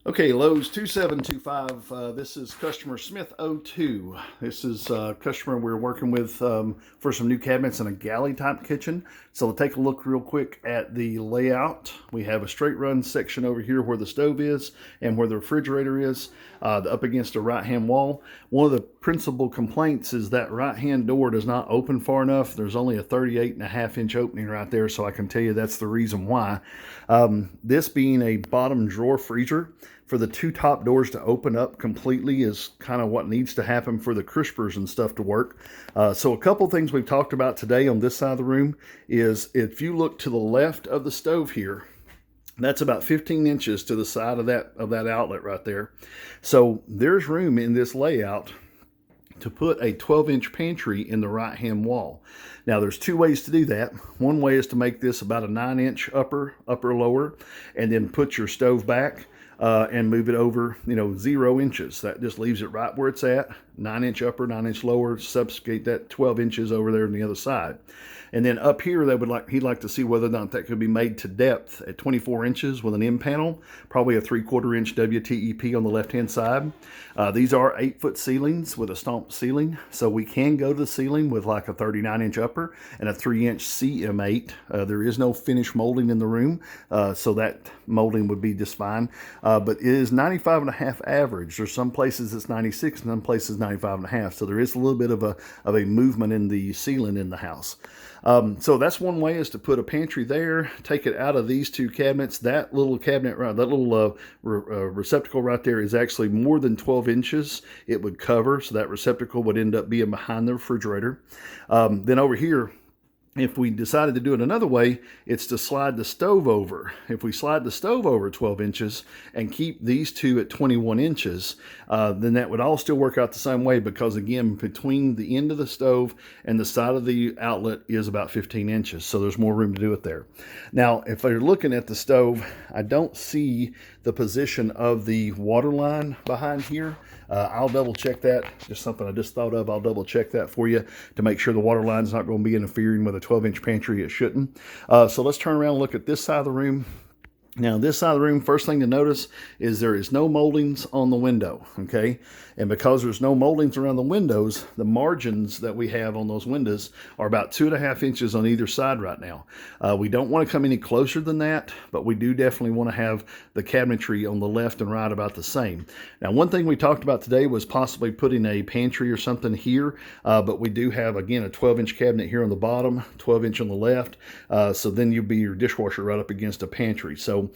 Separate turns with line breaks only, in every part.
Okay, Lowe's 2725. This is customer Smith02. This is a customer we're working with for some new cabinets in a galley type kitchen. So we'll take a look real quick at the layout. We have a straight run section over here where the stove is and where the refrigerator is, up against a right hand wall. One of the principal complaints is that right hand door does not open far enough. There's only a 38.5-inch opening right there, so I can tell you that's the reason why. This being a bottom drawer freezer, for the two top doors to open up completely is kind of what needs to happen for the crispers and stuff to work. So a couple things we've talked about today on this side of the room is if you look to the left of the stove here, that's about 15 inches to the side of that outlet right there. So there's room in this layout to put a 12-inch pantry in the right-hand wall. Now, there's two ways to do that. One way is to make this about a 9-inch upper, lower, and then put your stove back and move it over, 0 inches. That just leaves it right where it's at, 9-inch upper, 9-inch lower, substitute that 12 inches over there on the other side. And then up here, he'd like to see whether or not that could be made to depth at 24 inches with an M panel, probably a 3/4 inch WTEP on the left-hand side. These are 8-foot ceilings with a stomp ceiling, so we can go to the ceiling with like a 39-inch upper and a 3-inch CM8. There is no finished molding in the room, so that molding would be just fine. But it is 95.5 average. There's some places it's 96 and some places 95.5. So there is a little bit of a movement in the ceiling in the house. So that's one way, is to put a pantry there, take it out of these two cabinets. That little cabinet, right, that little receptacle right there is actually more than 12 inches it would cover. So that receptacle would end up being behind the refrigerator. Then over here, if we decided to do it another way, it's to slide the stove over. If we slide the stove over 12 inches and keep these two at 21 inches, then that would all still work out the same way, because again, between the end of the stove and the side of the outlet is about 15 inches. So there's more room to do it there. Now, if you're looking at the stove, I don't see the position of the water line behind here. I'll double check that. Just something I just thought of. I'll double check that for you to make sure the water line's not going to be interfering with a 12-inch pantry. It shouldn't. So let's turn around and look at this side of the room. Now, this side of the room, first thing to notice is there is no moldings on the window, okay? And because there's no moldings around the windows, the margins that we have on those windows are about 2.5 inches on either side right now. We don't want to come any closer than that, but we do definitely want to have the cabinetry on the left and right about the same. Now, one thing we talked about today was possibly putting a pantry or something here, but we do have, again, a 12-inch cabinet here on the bottom, 12-inch on the left, so then you'll be your dishwasher right up against a pantry. So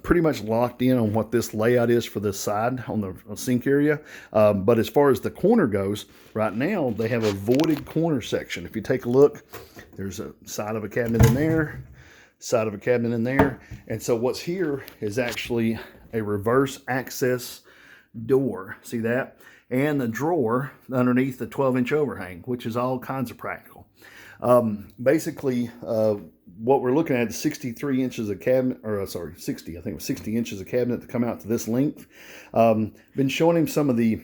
pretty much locked in on what this layout is for this side on the sink area. But as far as the corner goes, right now they have a voided corner section. If you take a look, there's a side of a cabinet in there, side of a cabinet in there. And so what's here is actually a reverse access door. See that? And the drawer underneath the 12-inch overhang, which is all kinds of practical. Basically, what we're looking at is 63 inches of cabinet, or sorry, 60, I think it was 60 inches of cabinet to come out to this length. Been showing him some of the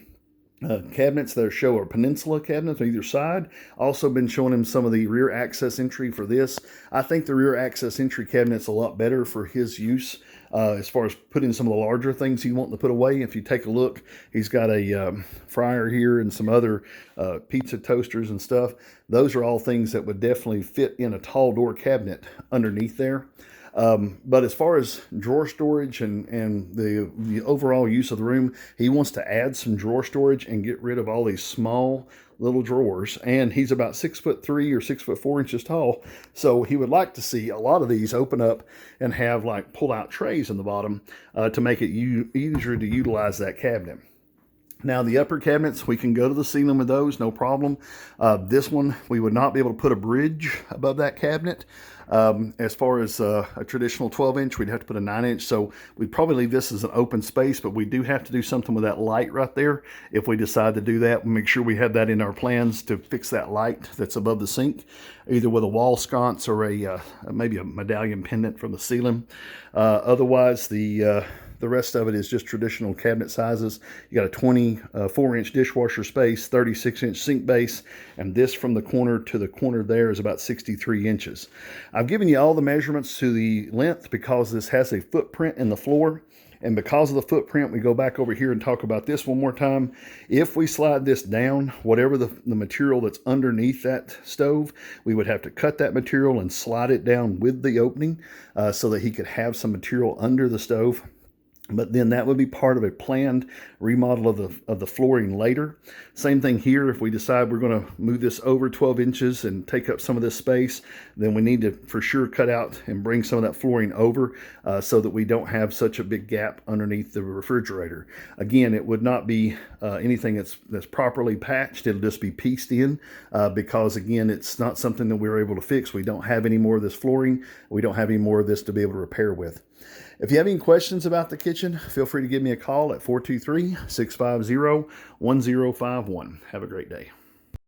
cabinets that show are peninsula cabinets on either side. Also been showing him some of the rear access entry for this. I think the rear access entry cabinet's a lot better for his use as far as putting some of the larger things he wants to put away. If you take a look, he's got a fryer here and some other pizza toasters and stuff. Those are all things that would definitely fit in a tall door cabinet underneath there. But as far as drawer storage and the overall use of the room, he wants to add some drawer storage and get rid of all these small little drawers. And he's about 6'3" or 6'4" inches tall. So he would like to see a lot of these open up and have like pull out trays in the bottom to make it easier to utilize that cabinet. Now, the upper cabinets, we can go to the ceiling with those, no problem. This one, we would not be able to put a bridge above that cabinet. As far as a traditional 12-inch, we'd have to put a 9-inch. So we'd probably leave this as an open space, but we do have to do something with that light right there. If we decide to do that, we'll make sure we have that in our plans to fix that light that's above the sink, either with a wall sconce or maybe a medallion pendant from the ceiling. Otherwise, the rest of it is just traditional cabinet sizes. You got a 24-inch dishwasher space, 36-inch sink base, and this from the corner to the corner there is about 63 inches. I've given you all the measurements to the length because this has a footprint in the floor. And because of the footprint, we go back over here and talk about this one more time. If we slide this down, whatever the material that's underneath that stove, we would have to cut that material and slide it down with the opening so that he could have some material under the stove. But then that would be part of a planned remodel of the flooring later. Same thing here. If we decide we're going to move this over 12 inches and take up some of this space, then we need to for sure cut out and bring some of that flooring over so that we don't have such a big gap underneath the refrigerator. Again, it would not be anything that's properly patched. It'll just be pieced in because, again, it's not something that we're able to fix. We don't have any more of this flooring. We don't have any more of this to be able to repair with. If you have any questions about the kitchen, feel free to give me a call at 423-650-1051. Have a great day.